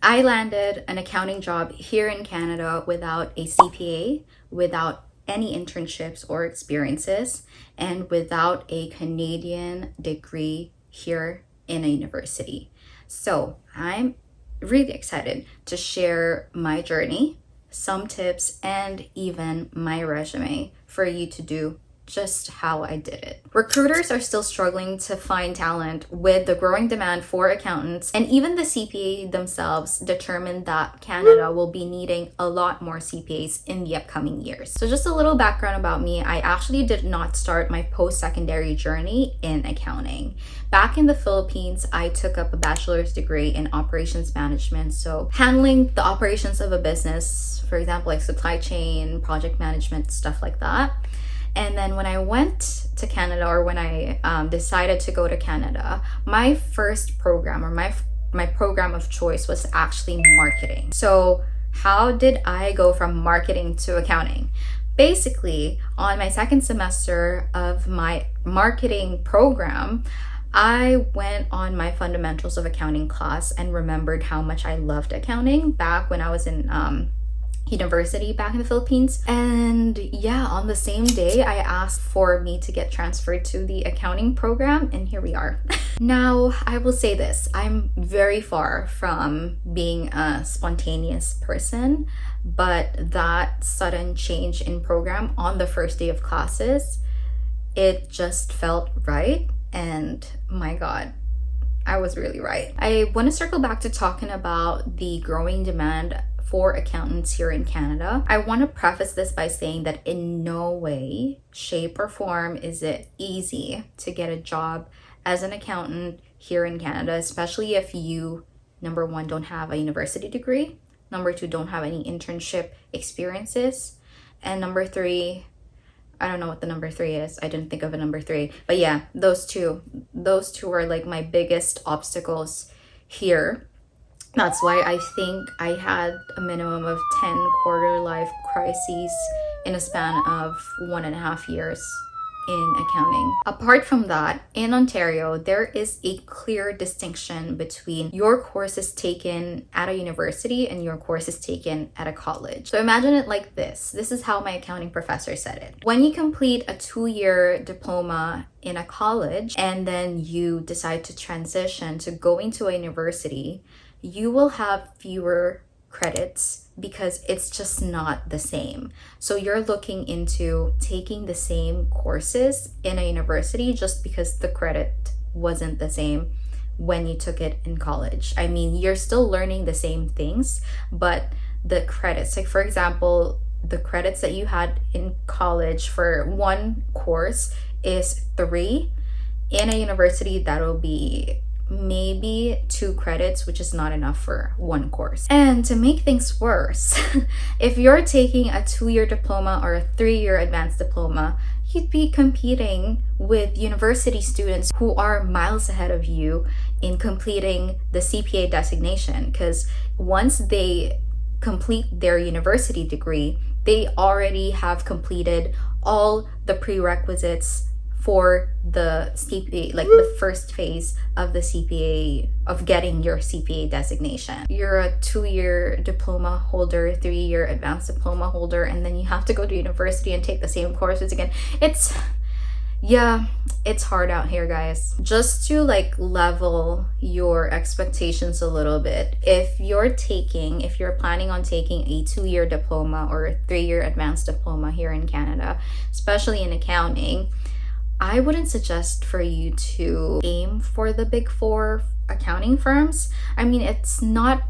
I landed an accounting job here in Canada without a CPA, without any internships or experiences, and without a Canadian degree here in a university. So I'm really excited to share my journey, some tips, and even my resume for you to do just how I did it. Recruiters are still struggling to find talent with the growing demand for accountants, and even the CPA themselves determined that Canada will be needing a lot more CPAs in the upcoming years. So just a little background about me, I actually did not start my post-secondary journey in accounting. Back in the Philippines, I took up a bachelor's degree in operations management, so handling the operations of a business, for example, like supply chain, project management, stuff like that. And then when I went to Canada, or when I decided to go to Canada, my first program, or my program of choice, was actually marketing. So how did I go from marketing to accounting? Basically, on my second semester of my marketing program, I went on my fundamentals of accounting class and remembered how much I loved accounting back when I was in university back in the Philippines. And yeah, on the same day, I asked for me to get transferred to the accounting program, and here we are. Now, I will say this, I'm very far from being a spontaneous person, but that sudden change in program on the first day of classes, it just felt right. And my God, I was really right. I want to circle back to talking about the growing demand for accountants here in Canada. I want to preface this by saying that in no way, shape, or form is it easy to get a job as an accountant here in Canada, especially if you, number one, don't have a university degree, number two, don't have any internship experiences, and number three, I don't know what the number three is. I didn't think of a number three, but yeah, those two are like my biggest obstacles here. That's why I think I had a minimum of 10 quarter life crises in a span of 1.5 years in accounting. Apart from that, in Ontario, there is a clear distinction between your courses taken at a university and your courses taken at a college. So imagine it like this. This is how my accounting professor said it. When you complete a 2-year diploma in a college and then you decide to transition to going to a university, you will have fewer credits because it's just not the same. So you're looking into taking the same courses in a university just because the credit wasn't the same when you took it in college. I mean, you're still learning the same things, but the credits, like for example, the credits that you had in college for one course is 3. In a university, that'll be maybe 2 credits, which is not enough for one course. And to make things worse, if you're taking a 2-year diploma or a 3-year advanced diploma, you'd be competing with university students who are miles ahead of you in completing the CPA designation, because once they complete their university degree, they already have completed all the prerequisites for the CPA, like the first phase of the CPA, of getting your CPA designation. You're a 2-year diploma holder, 3-year advanced diploma holder, and then you have to go to university and take the same courses again. It's hard out here, guys. Just to like level your expectations a little bit, if you're planning on taking a 2-year diploma or a 3-year advanced diploma here in Canada, especially in accounting, I wouldn't suggest for you to aim for the big 4 accounting firms. I mean, it's not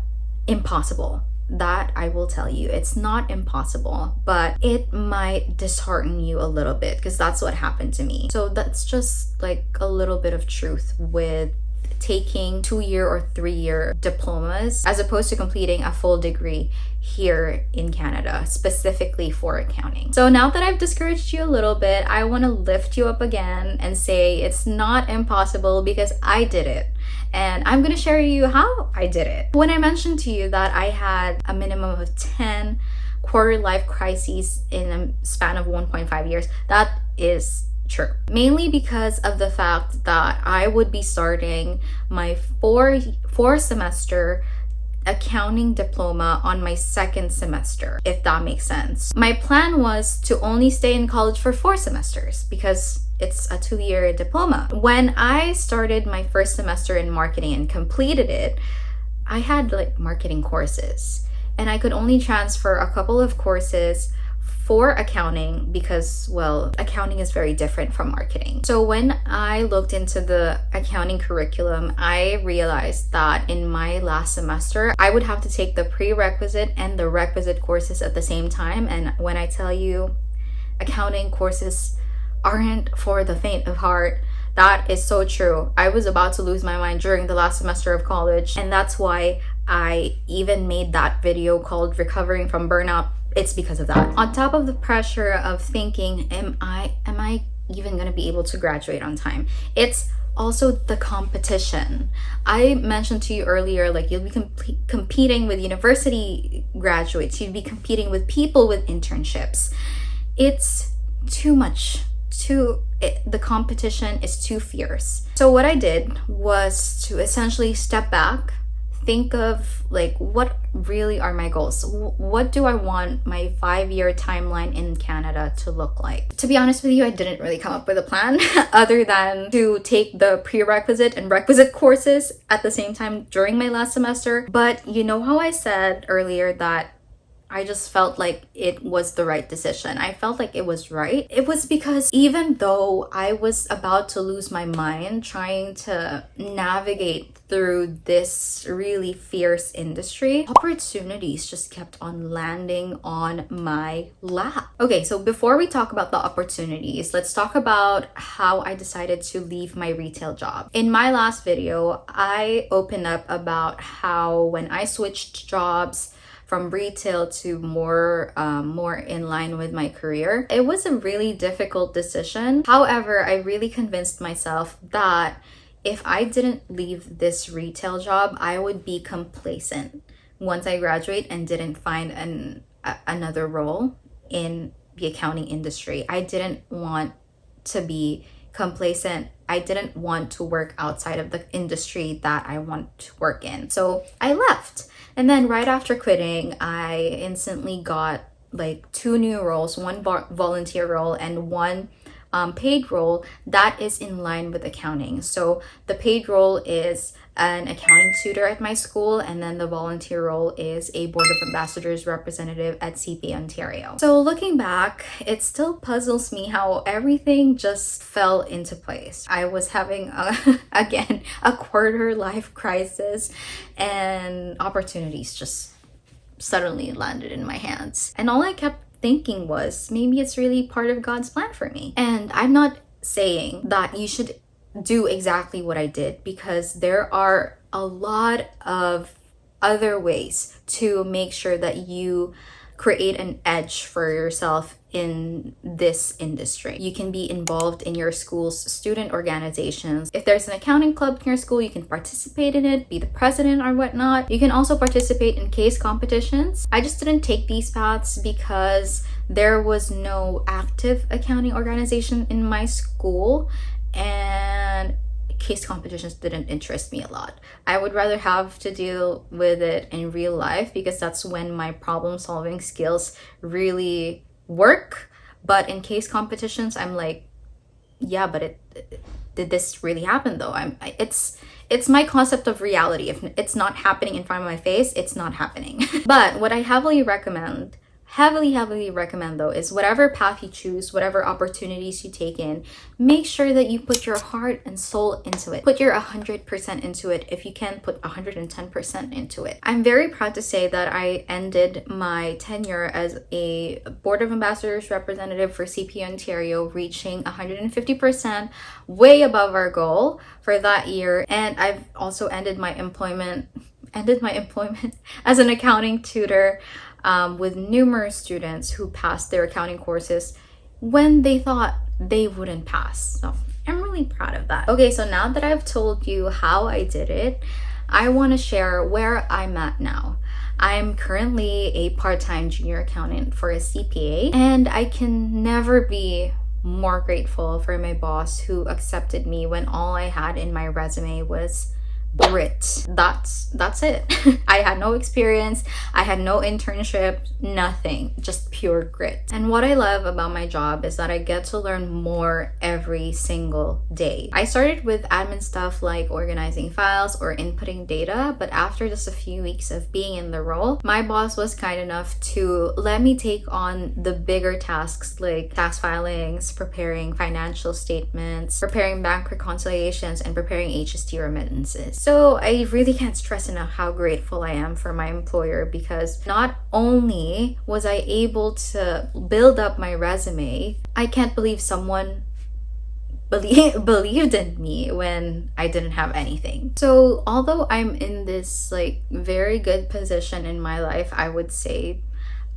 impossible. That I will tell you, it's not impossible, but it might dishearten you a little bit, because that's what happened to me. So that's just like a little bit of truth with taking 2-year or 3-year diplomas as opposed to completing a full degree here in Canada, specifically for accounting. So now that I've discouraged you a little bit, I want to lift you up again and say it's not impossible, because I did it. And I'm going to share you how I did it. When I mentioned to you that I had a minimum of 10 quarter life crises in a span of 1.5 years, that is true. Mainly because of the fact that I would be starting my four semester accounting diploma on my second semester, if that makes sense. My plan was to only stay in college for 4 semesters because it's a 2-year diploma. When I started my first semester in marketing and completed it, I had like marketing courses, and I could only transfer a couple of courses for accounting because, well, accounting is very different from marketing. So when I looked into the accounting curriculum, I realized that in my last semester, I would have to take the prerequisite and the requisite courses at the same time. And when I tell you accounting courses aren't for the faint of heart, that is so true. I was about to lose my mind during the last semester of college, and that's why I even made that video called Recovering from Burnout. It's because of that. On top of the pressure of thinking, am I even gonna be able to graduate on time? It's also the competition. I mentioned to you earlier, like you'll be competing with university graduates, you'd be competing with people with internships. It's too much. The competition is too fierce. So what I did was to essentially step back, think of like, what really are my goals? What do I want my 5-year timeline in Canada to look like? To be honest with you, I didn't really come up with a plan other than to take the prerequisite and requisite courses at the same time during my last semester. But you know how I said earlier that I just felt like it was the right decision. I felt like it was right. It was because even though I was about to lose my mind trying to navigate through this really fierce industry, opportunities just kept on landing on my lap. Okay, so before we talk about the opportunities, let's talk about how I decided to leave my retail job. In my last video, I opened up about how when I switched jobs from retail to more in line with my career, it was a really difficult decision. However, I really convinced myself that if I didn't leave this retail job, I would be complacent once I graduate and didn't find another role in the accounting industry. I didn't want to be complacent. I didn't want to work outside of the industry that I want to work in. So I left. And then right after quitting, I instantly got like 2 new roles, one volunteer role and one paid role that is in line with accounting. So the paid role is an accounting tutor at my school, and then the volunteer role is a Board of Ambassadors representative at CP Ontario. So looking back, it still puzzles me how everything just fell into place. I was having again a quarter life crisis, and opportunities just suddenly landed in my hands. And all I kept thinking was, maybe it's really part of God's plan for me. And I'm not saying that you should do exactly what I did, because there are a lot of other ways to make sure that you create an edge for yourself in this industry. You can be involved in your school's student organizations. If there's an accounting club in your school, you can participate in it, be the president or whatnot. You can also participate in case competitions. I just didn't take these paths because there was no active accounting organization in my school, and case competitions didn't interest me a lot. I would rather have to deal with it in real life, because that's when my problem solving skills really work. But in case competitions, I'm like, yeah, but did this really happen though? It's my concept of reality. If it's not happening in front of my face, it's not happening. But what I heavily recommend though is whatever path you choose, whatever opportunities you take in, make sure that you put your heart and soul into it. Put your 100% into it. If you can, put 110% into it. I'm very proud to say that I ended my tenure as a Board of Ambassadors representative for CP Ontario, reaching 150%, way above our goal for that year. And I've also ended my employment as an accounting tutor with numerous students who passed their accounting courses when they thought they wouldn't pass. So I'm really proud of that. Okay, so now that I've told you how I did it, I want to share where I'm at now. I'm currently a part-time junior accountant for a CPA, and I can never be more grateful for my boss who accepted me when all I had in my resume was grit. That's it. I had no experience, I had no internship, nothing, just pure grit. And what I love about my job is that I get to learn more every single day. I started with admin stuff like organizing files or inputting data, but after just a few weeks of being in the role, my boss was kind enough to let me take on the bigger tasks like tax filings, preparing financial statements, preparing bank reconciliations, and preparing HST remittances. So I really can't stress enough how grateful I am for my employer, because not only was I able to build up my resume, I can't believe someone believed in me when I didn't have anything. So although I'm in this like very good position in my life, I would say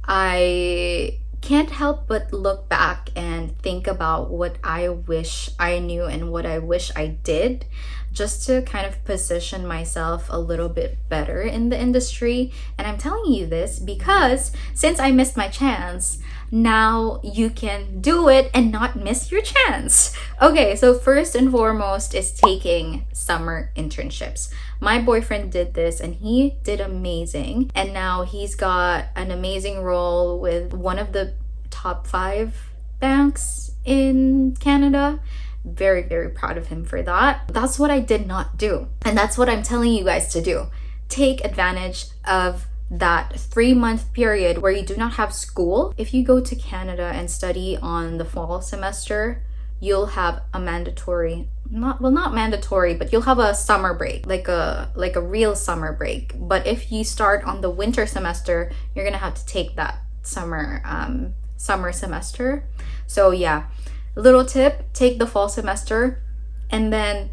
I can't help but look back and think about what I wish I knew and what I wish I did, just to kind of position myself a little bit better in the industry. And I'm telling you this because since I missed my chance, now you can do it and not miss your chance. Okay, so first and foremost is taking summer internships. My boyfriend did this and he did amazing. And now he's got an amazing role with one of the top 5 banks in Canada. Very, very proud of him for that. That's what I did not do. And that's what I'm telling you guys to do. Take advantage of that 3-month period where you do not have school. If you go to Canada and study on the fall semester, you'll have a mandatory, not mandatory, but you'll have a summer break, like a real summer break. But if you start on the winter semester, you're gonna have to take that summer semester. So yeah, little tip, take the fall semester and then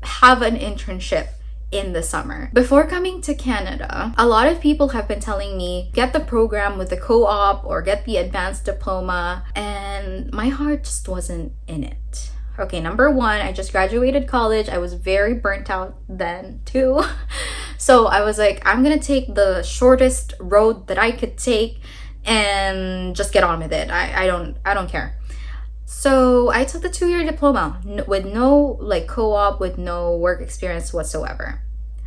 have an internship in the summer. Before coming to Canada, a lot of people have been telling me, get the program with the co-op or get the advanced diploma, and my heart just wasn't in it. Okay, number one, I just graduated college. I was very burnt out then too. So I was like, I'm gonna take the shortest road that I could take and just get on with it. I don't care. So I took the 2-year diploma with no like co-op, with no work experience whatsoever.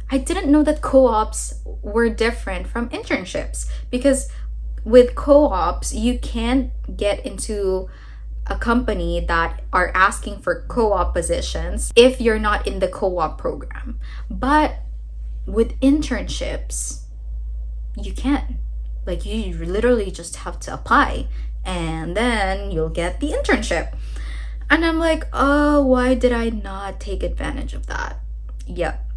I didn't know that co-ops were different from internships, because with co-ops, you can't get into a company that are asking for co-op positions if you're not in the co-op program. But with internships, you can. Like, you literally just have to apply and then you'll get the internship. And I'm like, oh, why did I not take advantage of that? Yep.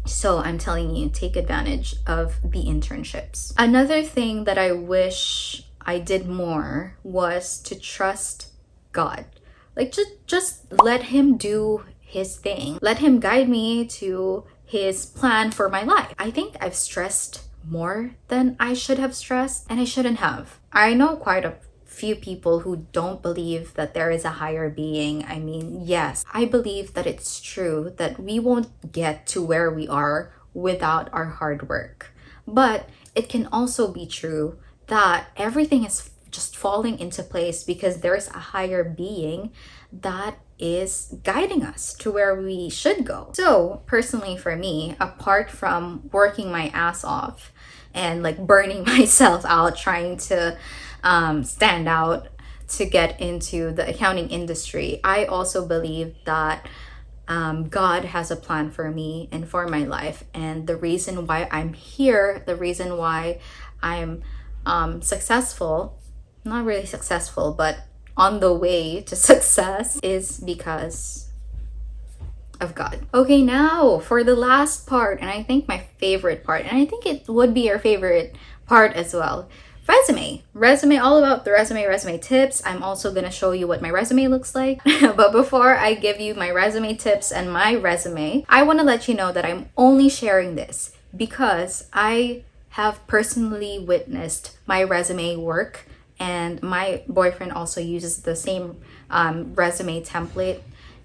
So I'm telling you, take advantage of the internships. Another thing that I wish I did more was to trust God. Like, just let him do his thing. Let him guide me to his plan for my life. I think I've stressed more than I should have stressed, and I shouldn't have. I know quite a few people who don't believe that there is a higher being. I mean, yes, I believe that it's true that we won't get to where we are without our hard work. But it can also be true that everything is just falling into place because there's a higher being that is guiding us to where we should go. So personally for me, apart from working my ass off and like burning myself out trying to stand out to get into the accounting industry, I also believe that God has a plan for me and for my life. And the reason why I'm here, the reason why I'm successful, not really successful, but on the way to success, is because of God. Okay, now for the last part, and I think my favorite part, and I think it would be your favorite part as well. Resume, all about the resume tips. I'm also gonna show you what my resume looks like. But before I give you my resume tips and my resume, I want to let you know that I'm only sharing this because I have personally witnessed my resume work, and my boyfriend also uses the same resume template,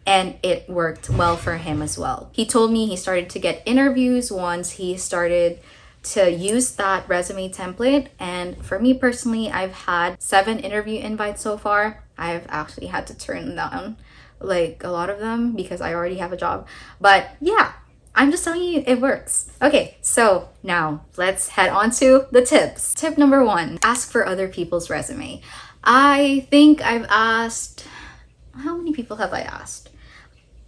and it worked well for him as well. He told me he started to get interviews once he started to use that resume template. And for me personally, I've had 7 interview invites so far. I've actually had to turn down like a lot of them because I already have a job. But yeah, I'm just telling you it works. Okay, so now let's head on to the tips. Tip number 1, ask for other people's resume. I think I've asked, how many people have I asked?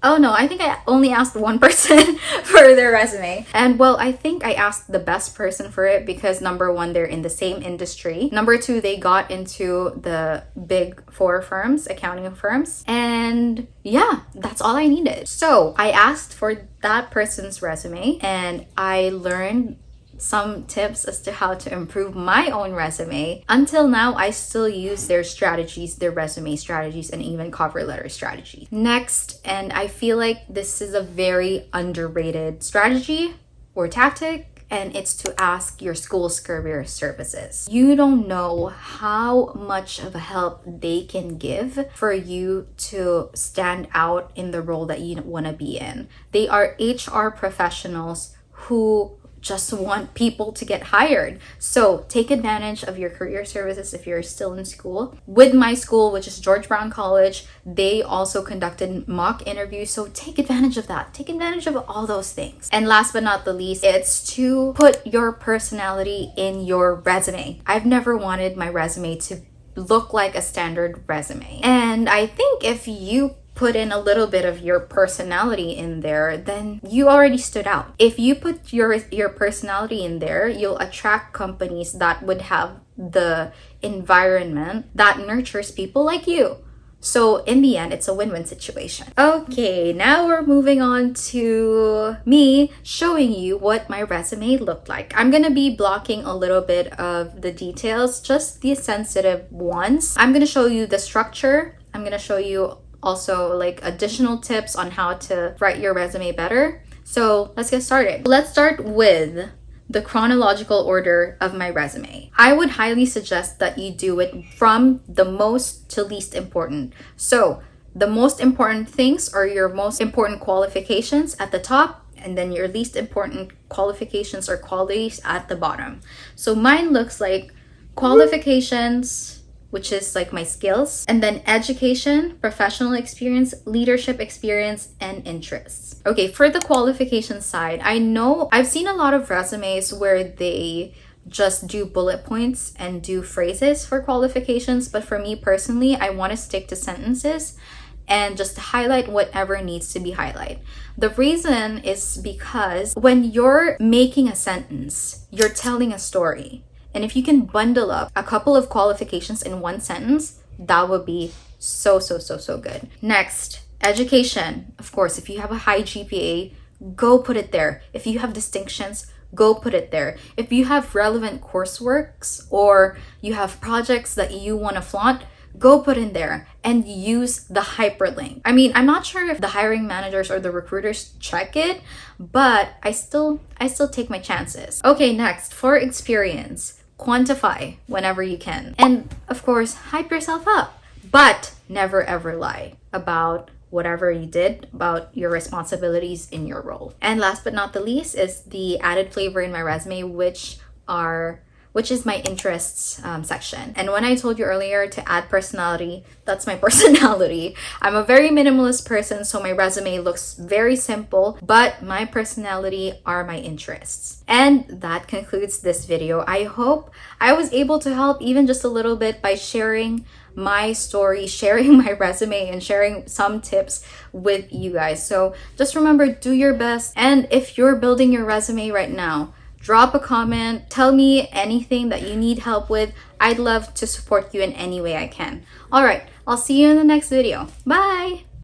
Oh no, I think I only asked one person for their resume. And well, I think I asked the best person for it because number 1, they're in the same industry. Number 2, they got into the big 4 firms, accounting firms. And yeah, that's all I needed. So I asked for that person's resume and I learned some tips as to how to improve my own resume. Until now, I still use their strategies, their resume strategies, and even cover letter strategies. Next, and I feel like this is a very underrated strategy or tactic, and it's to ask your school's career services. You don't know how much of a help they can give for you to stand out in the role that you want to be in. They are HR professionals who just want people to get hired. So take advantage of your career services if you're still in school. With my school, which is George Brown College, they also conducted mock interviews. So take advantage of that. Take advantage of all those things. And last but not the least, it's to put your personality in your resume. I've never wanted my resume to look like a standard resume. And I think if you put in a little bit of your personality in there, then you already stood out. If you put your personality in there, you'll attract companies that would have the environment that nurtures people like you. So in the end, it's a win-win situation. Okay, now we're moving on to me showing you what my resume looked like. I'm gonna be blocking a little bit of the details, just the sensitive ones. I'm gonna show you the structure. I'm gonna show you also like additional tips on how to write your resume better. So let's get started. Let's start with the chronological order of my resume. I would highly suggest that you do it from the most to least important. So the most important things are your most important qualifications at the top, and then your least important qualifications or qualities at the bottom. So mine looks like qualifications, which is like my skills, and then education, professional experience, leadership experience, and interests. Okay, for the qualification side, I know I've seen a lot of resumes where they just do bullet points and do phrases for qualifications, but for me personally, I want to stick to sentences and just highlight whatever needs to be highlighted. The reason is because when you're making a sentence, you're telling a story. And if you can bundle up a couple of qualifications in one sentence, that would be so good. Next, education. Of course, if you have a high GPA, go put it there. If you have distinctions, go put it there. If you have relevant courseworks or you have projects that you want to flaunt, go put in there and use the hyperlink. I mean, I'm not sure if the hiring managers or the recruiters check it, but I still take my chances. Okay, next, for experience, quantify whenever you can. And of course, hype yourself up, but never ever lie about whatever you did, about your responsibilities in your role. And last but not the least is the added flavor in my resume, which is my interests section. And when I told you earlier to add personality, that's my personality. I'm a very minimalist person, so my resume looks very simple, but my personality are my interests. And that concludes this video. I hope I was able to help even just a little bit by sharing my story, sharing my resume, and sharing some tips with you guys. So just remember, do your best. And if you're building your resume right now, drop a comment, tell me anything that you need help with. I'd love to support you in any way I can. All right, I'll see you in the next video. Bye!